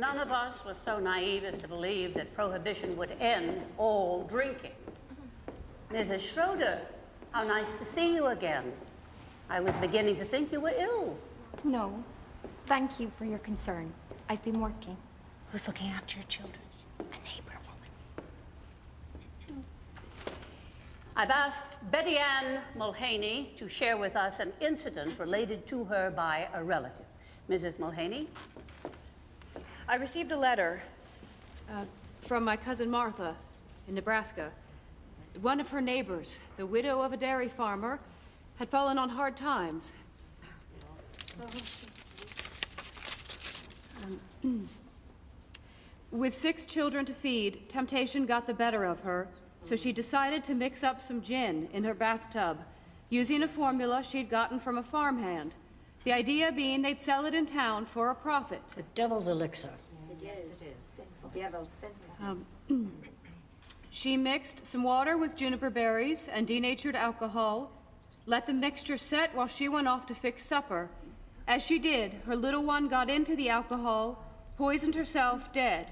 none of us was so naive as to believe that prohibition would end all drinking. Mrs. Schroeder, how nice to see you again. I was beginning to think you were ill. No. Thank you for your concern. I've been working. Who's looking after your children? A neighbor woman. I've asked Betty Ann Mulhaney to share with us an incident related to her by a relative. Mrs. Mulhaney? I received a letter from my cousin Martha in Nebraska. One of her neighbors, the widow of a dairy farmer, had fallen on hard times. With 6 children to feed, temptation got the better of her, so she decided to mix up some gin in her bathtub, using a formula she'd gotten from a farmhand. The idea being they'd sell it in town for a profit. The devil's elixir. Yes, it is. She mixed some water with juniper berries and denatured alcohol, let the mixture set while she went off to fix supper. As she did, her little one got into the alcohol, poisoned herself, dead.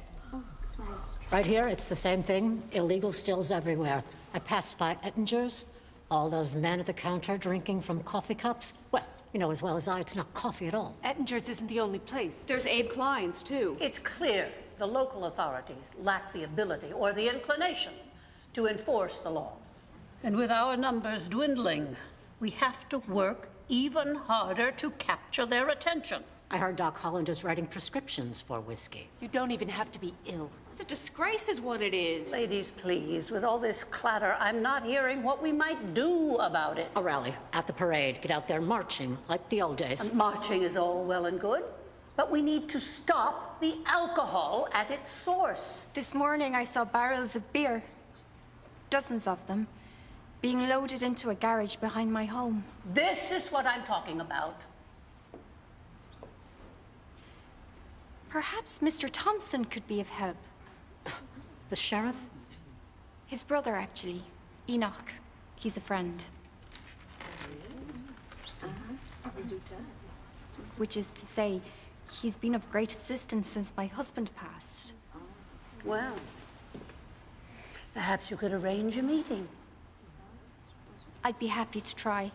Right here, it's the same thing. Illegal stills everywhere. I passed by Ettinger's. All those men at the counter drinking from coffee cups. Well, you know as well as I, it's not coffee at all. Ettinger's isn't the only place. There's Abe Klein's, too. It's clear the local authorities lack the ability or the inclination to enforce the law. And with our numbers dwindling, we have to work even harder to capture their attention. I heard Doc Holland is writing prescriptions for whiskey. You don't even have to be ill. It's a disgrace is what it is. Ladies, please, with all this clatter, I'm not hearing what we might do about it. A rally at the parade. Get out there marching like the old days. And marching is all well and good, but we need to stop the alcohol at its source. This morning I saw barrels of beer, dozens of them, being loaded into a garage behind my home. This is what I'm talking about. Perhaps Mr. Thompson could be of help. The sheriff? His brother, actually. Enoch. He's a friend. Which is to say, he's been of great assistance since my husband passed. Well, perhaps you could arrange a meeting. I'd be happy to try.